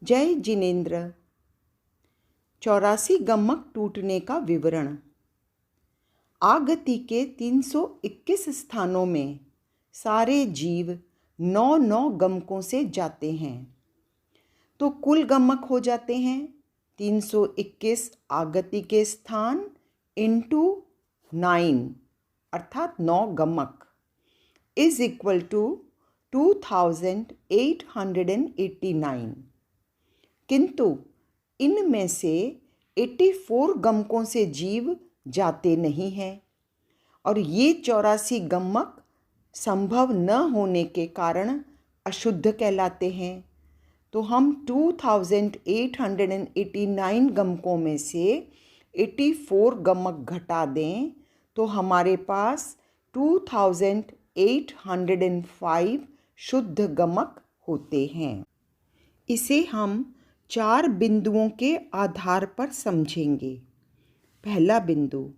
जय जिनेन्द्र। 84 गमक टूटने का विवरण। आगति के 321 स्थानों में सारे जीव 9 गमकों से जाते हैं, तो कुल गमक हो जाते हैं 321 आगति के स्थान इंटू 9 अर्थात 9 गमक इज इक्वल टू 2889। किंतु इनमें से 84 गमकों से जीव जाते नहीं हैं और ये 84 गमक संभव न होने के कारण अशुद्ध कहलाते हैं। तो हम 2889 गमकों में से 84 गमक घटा दें तो हमारे पास 2805 शुद्ध गमक होते हैं। इसे हम 4 बिंदुओं के आधार पर समझेंगे। पहला बिंदु,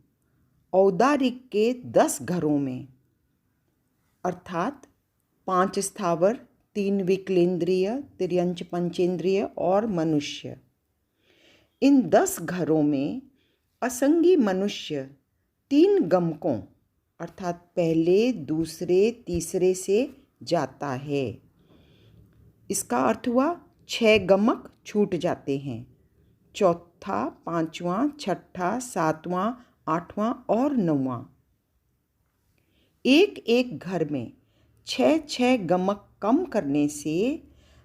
औदारिक के 10 घरों में अर्थात 5 स्थावर, 3 विकलेंद्रिय, तिर्यंच पंचेंद्रिय और मनुष्य। इन 10 घरों में असंगी मनुष्य 3 गमकों अर्थात पहले, दूसरे, तीसरे से जाता है। इसका अर्थ हुआ 6 गमक छूट जाते हैं। चौथा, पांचवा, छठा, सातवां, आठवां और 9वां। एक घर में 6 गमक कम करने से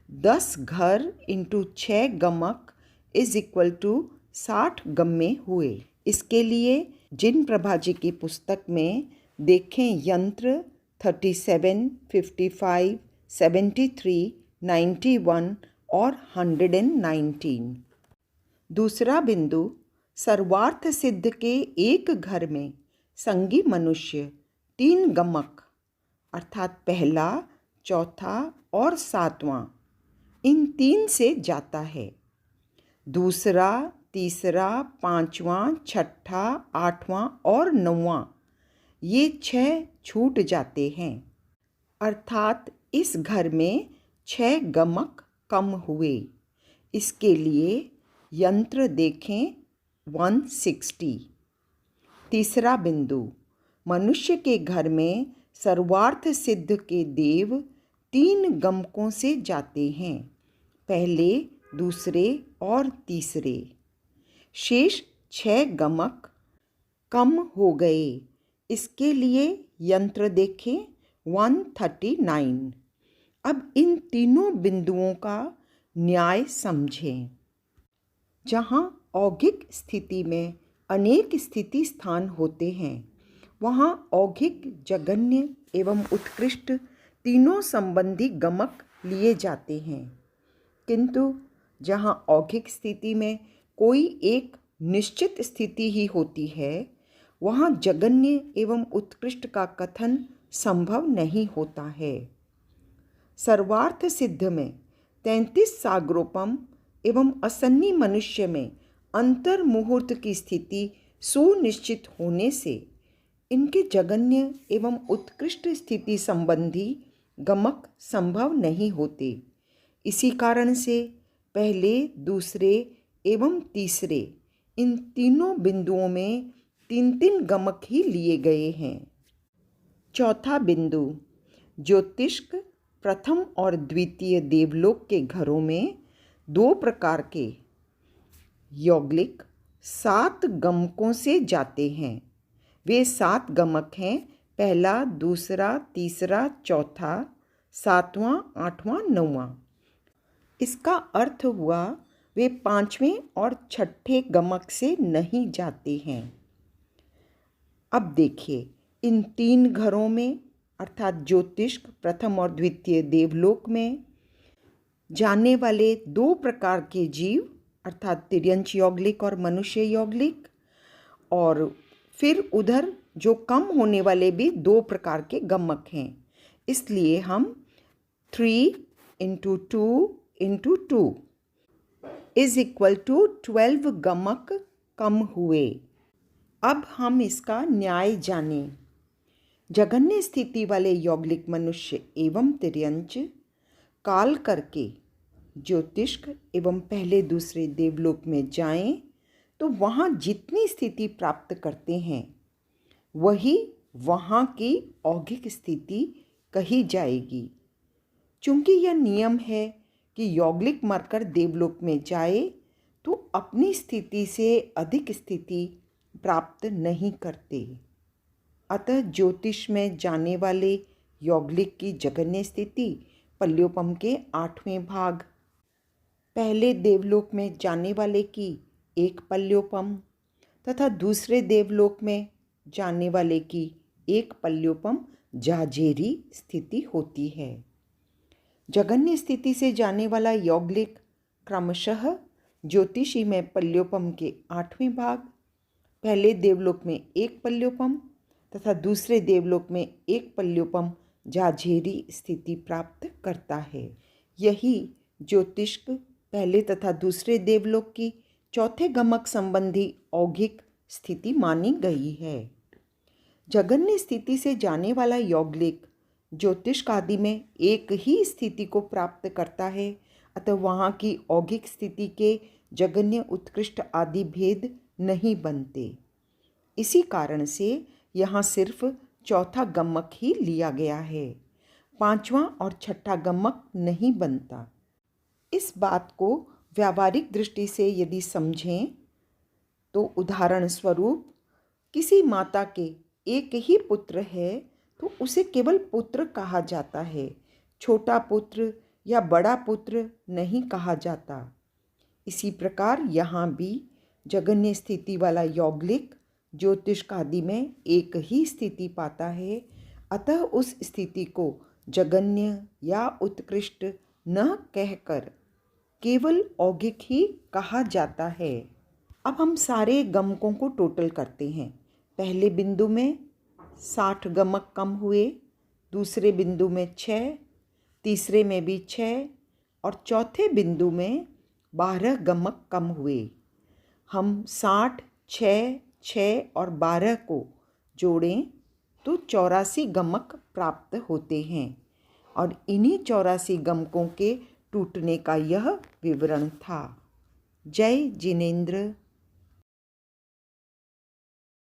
10 घर इंटू 6 गमक इज इक्वल टू 60 गम्मे हुए। इसके लिए जिन प्रभा जी की पुस्तक में देखें यंत्र 37, 55, 73, 91 और 119। दूसरा बिंदु, सर्वार्थ सिद्ध के एक घर में संगी मनुष्य 3 गमक अर्थात पहला, चौथा और 7वां इन 3 से जाता है। दूसरा, तीसरा, 5वां, छठा, 8वां और 9वां ये 6 छूट जाते हैं अर्थात इस घर में 6 गमक कम हुए। इसके लिए यंत्र देखें 160। तीसरा बिंदु, मनुष्य के घर में सर्वार्थ सिद्ध के देव 3 गमकों से जाते हैं, पहले, दूसरे और तीसरे। शेष 6 गमक कम हो गए। इसके लिए यंत्र देखें 139। अब इन तीनों बिंदुओं का न्याय समझें। जहाँ औगिक स्थिति में अनेक स्थिति स्थान होते हैं, वहाँ औगिक, जगन्य एवं उत्कृष्ट तीनों संबंधी गमक लिए जाते हैं। किंतु जहाँ औगिक स्थिति में कोई एक निश्चित स्थिति ही होती है, वहाँ जगन्य एवं उत्कृष्ट का कथन संभव नहीं होता है। सर्वार्थ सिद्ध में 33 साग्रोपम एवं असन्नी मनुष्य में अंतर मुहूर्त की स्थिति सुनिश्चित होने से इनके जगन्य एवं उत्कृष्ट स्थिति संबंधी गमक संभव नहीं होते। इसी कारण से पहले, दूसरे एवं तीसरे इन तीनों बिंदुओं में 3 गमक ही लिए गए हैं। चौथा बिंदु, ज्योतिष्क प्रथम और द्वितीय देवलोक के घरों में 2 प्रकार के यौगलिक 7 गमकों से जाते हैं। वे 7 गमक हैं, पहला, दूसरा, तीसरा, चौथा, 7वां, 8वां, 9वां। इसका अर्थ हुआ वे 5वें और 6ठे गमक से नहीं जाते हैं। अब देखिए, इन 3 घरों में अर्थात ज्योतिष्क प्रथम और द्वितीय देवलोक में जाने वाले 2 प्रकार के जीव अर्थात तिर्यंच यौगलिक और मनुष्य यौगलिक, और फिर उधर जो कम होने वाले भी 2 प्रकार के गमक हैं। इसलिए हम 3 into 2 into 2 is equal to 12 गमक कम हुए। अब हम इसका न्याय जानें। जघन्य स्थिति वाले यौगलिक मनुष्य एवं तिर्यंच काल करके ज्योतिष्क एवं पहले दूसरे देवलोक में जाएं तो वहाँ जितनी स्थिति प्राप्त करते हैं वही वहाँ की औगिक स्थिति कही जाएगी। चूँकि यह नियम है कि यौगलिक मरकर देवलोक में जाए तो अपनी स्थिति से अधिक स्थिति प्राप्त नहीं करते। अतः ज्योतिष में जाने वाले यौगलिक की जगन्य स्थिति पल्योपम के 8वें भाग, पहले देवलोक में जाने वाले की 1 पल्योपम तथा दूसरे देवलोक में जाने वाले की 1 पल्योपम जाजेरी स्थिति होती है। जगन्य स्थिति से जाने वाला यौगलिक क्रमशः ज्योतिषी में पल्योपम के 8वें भाग, पहले देवलोक में 1 पल्योपम तथा दूसरे देवलोक में 1 पल्योपम जाजेरी स्थिति प्राप्त करता है। यही ज्योतिष्क पहले तथा दूसरे देवलोक की चौथे गमक संबंधी औगिक स्थिति मानी गई है। जगन्य स्थिति से जाने वाला यौगलिक ज्योतिष्क आदि में एक ही स्थिति को प्राप्त करता है, अतः वहाँ की औगिक स्थिति के जगन्य उत्कृष्ट आदि भेद नहीं बनते। इसी कारण से यहाँ सिर्फ चौथा गमक ही लिया गया है, 5वां और 6ठा गमक नहीं बनता। इस बात को व्यावहारिक दृष्टि से यदि समझें तो उदाहरण स्वरूप किसी माता के एक ही पुत्र है तो उसे केवल पुत्र कहा जाता है, छोटा पुत्र या बड़ा पुत्र नहीं कहा जाता। इसी प्रकार यहाँ भी जगन्य स्थिति वाला यौगलिक ज्योतिष्क आदि में एक ही स्थिति पाता है, अतः उस स्थिति को जगन्य या उत्कृष्ट न कहकर केवल औगिक ही कहा जाता है। अब हम सारे गमकों को टोटल करते हैं। पहले बिंदु में 60 गमक कम हुए, दूसरे बिंदु में 6, तीसरे में भी 6 और चौथे बिंदु में 12 गमक कम हुए। हम 60, 6, 6 और 12 को जोड़ें तो 84 गमक प्राप्त होते हैं और इन्हीं 84 गमकों के टूटने का यह विवरण था। जय जिनेंद्र।